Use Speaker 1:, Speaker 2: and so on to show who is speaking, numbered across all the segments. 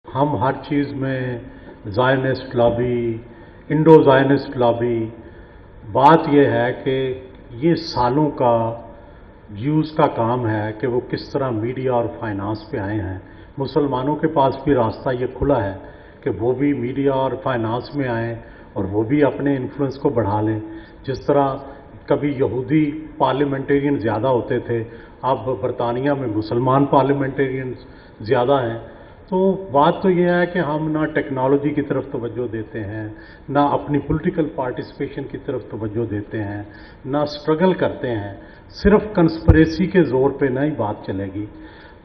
Speaker 1: हम हर चीज़ में Zionist lobby, Indo Zionist lobby, बात यह है कि ये सालों का व्यूज़ का काम है कि वो किस तरह मीडिया और फाइनेंस पे आए हैं। मुसलमानों के पास भी रास्ता ये खुला है कि वो भी मीडिया और फाइनेंस में आएँ और वो भी अपने इन्फ्लुएंस को बढ़ा लें। जिस तरह कभी यहूदी पार्लियामेंटेरियन ज़्यादा होते थे, अब बरतानिया में मुसलमान पार्लियामेंटेरियन ज़्यादा हैं। तो बात तो यह है कि हम ना टेक्नोलॉजी की तरफ तवज्जो देते हैं, ना अपनी पॉलिटिकल पार्टिसिपेशन की तरफ तवज्जो देते हैं, ना स्ट्रगल करते हैं। सिर्फ कंस्पिरेसी के ज़ोर पे नहीं बात चलेगी।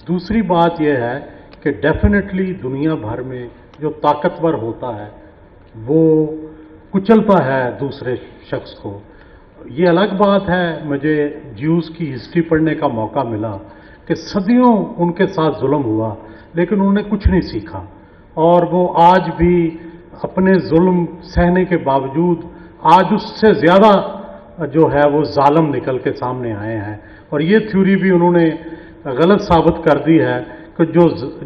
Speaker 1: दूसरी बात यह है कि डेफिनेटली दुनिया भर में जो ताकतवर होता है वो कुचलता है दूसरे शख्स को। ये अलग बात है, मुझे ज्यूज़ की हिस्ट्री पढ़ने का मौका मिला कि सदियों उनके साथ जुल्म हुआ, लेकिन उन्होंने कुछ नहीं सीखा और वो आज भी अपने जुल्म सहने के बावजूद आज उससे ज़्यादा जो है वो जालिम निकल के सामने आए हैं। और ये थ्योरी भी उन्होंने गलत साबित कर दी है कि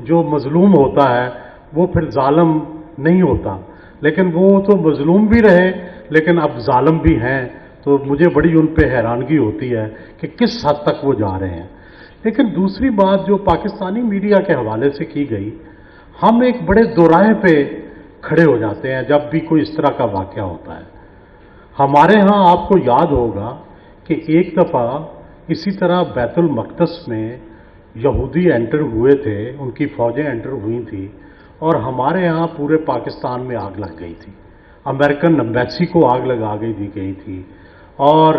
Speaker 1: जो मजलूम होता है वो फिर जालिम नहीं होता, लेकिन वो तो मजलूम भी रहे लेकिन अब जालिम भी हैं। तो मुझे बड़ी उन पे हैरानगी होती है कि किस हद तक वो जा रहे हैं। लेकिन दूसरी बात जो पाकिस्तानी मीडिया के हवाले से की गई, हम एक बड़े दोराहे पे खड़े हो जाते हैं जब भी कोई इस तरह का वाक़या होता है। हमारे यहाँ आपको याद होगा कि एक दफ़ा इसी तरह बैतुल मक़दस में यहूदी एंटर हुए थे, उनकी फ़ौजें एंटर हुई थी और हमारे यहाँ पूरे पाकिस्तान में आग लग गई थी। अमेरिकन एम्बेसी को आग लगा दी गई थी और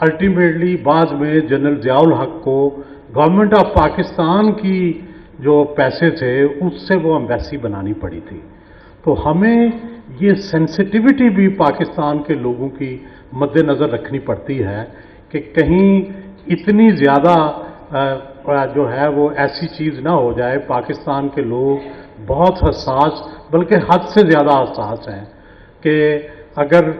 Speaker 1: अल्टीमेटली बाद में जनरल ज़ियाउल हक को गवर्नमेंट ऑफ पाकिस्तान की जो पैसे थे उससे वो एम्बेसी बनानी पड़ी थी। तो हमें ये सेंसिटिविटी भी पाकिस्तान के लोगों की मद्देनज़र रखनी पड़ती है कि कहीं इतनी ज़्यादा जो है वो ऐसी चीज़ ना हो जाए। पाकिस्तान के लोग बहुत हसास, बल्कि हद से ज़्यादा हसास हैं कि अगर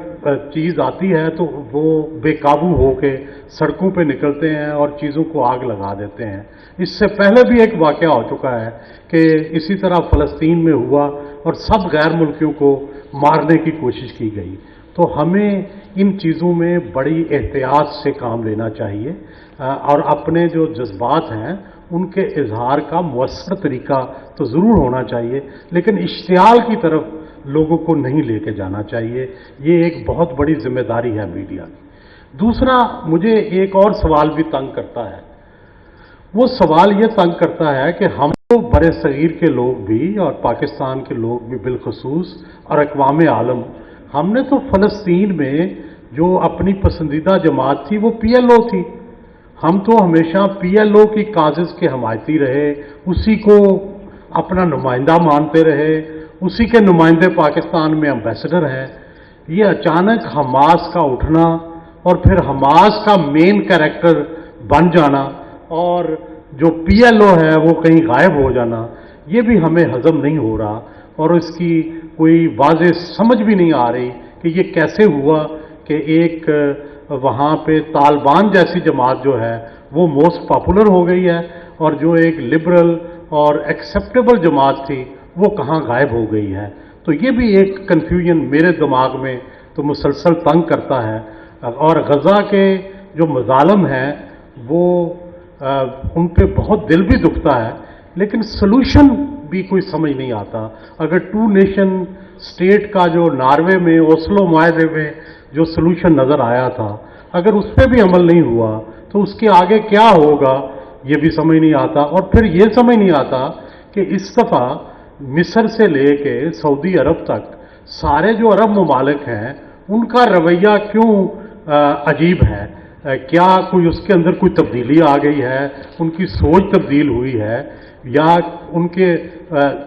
Speaker 1: चीज़ आती है तो वो बेकाबू होके सड़कों पे निकलते हैं और चीज़ों को आग लगा देते हैं। इससे पहले भी एक वाक़या हो चुका है कि इसी तरह फ़लस्तीन में हुआ और सब गैर मुल्कियों को मारने की कोशिश की गई। तो हमें इन चीज़ों में बड़ी एहतियात से काम लेना चाहिए और अपने जो जज्बात हैं उनके इजहार का मुअस्सर तरीका तो ज़रूर होना चाहिए, लेकिन इश्तियाल की तरफ लोगों को नहीं लेके जाना चाहिए। ये एक बहुत बड़ी जिम्मेदारी है मीडिया की। दूसरा, मुझे एक और सवाल भी तंग करता है। वो सवाल ये तंग करता है कि हम तो बड़े सगीर के लोग भी और पाकिस्तान के लोग भी बिलखसूस और अक़वाम आलम, हमने तो फ़लस्तीन में जो अपनी पसंदीदा जमात थी वो PLO थी। हम तो हमेशा PLO की काज़िज़ के हमायती रहे, उसी को अपना नुमाइंदा मानते रहे, उसी के नुमाइंदे पाकिस्तान में एम्बेसडर हैं। ये अचानक हमास का उठना और फिर हमास का मेन कैरेक्टर बन जाना और जो PLO है वो कहीं गायब हो जाना, ये भी हमें हजम नहीं हो रहा और इसकी कोई वाज़ेह समझ भी नहीं आ रही कि ये कैसे हुआ कि एक वहाँ पे तालिबान जैसी जमात जो है वो मोस्ट पॉपुलर हो गई है और जो एक लिबरल और एक्सेप्टेबल जमात थी वो कहाँ गायब हो गई है। तो ये भी एक कन्फ्यूजन मेरे दिमाग में तो मुसलसल तंग करता है। और गज़ा के जो मज़ालिम हैं वो उन पे बहुत दिल भी दुखता है, लेकिन सलूशन भी कोई समझ नहीं आता। अगर 2 नेशन स्टेट का जो नॉर्वे में ओस्लो माहदे में जो सलूशन नज़र आया था, अगर उस पर भी अमल नहीं हुआ तो उसके आगे क्या होगा ये भी समझ नहीं आता। और फिर ये समझ नहीं आता कि इस दफ़ा मिस्र से लेके सऊदी अरब तक सारे जो अरब ममालिक हैं उनका रवैया क्यों अजीब है। क्या कोई उसके अंदर कोई तब्दीली आ गई है, उनकी सोच तब्दील हुई है या उनके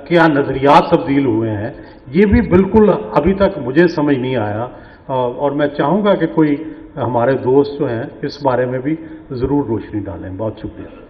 Speaker 1: क्या नज़रियात तब्दील हुए हैं, ये भी बिल्कुल अभी तक मुझे समझ नहीं आया। और मैं चाहूँगा कि कोई हमारे दोस्त जो हैं इस बारे में भी ज़रूर रोशनी डालें। बहुत शुक्रिया।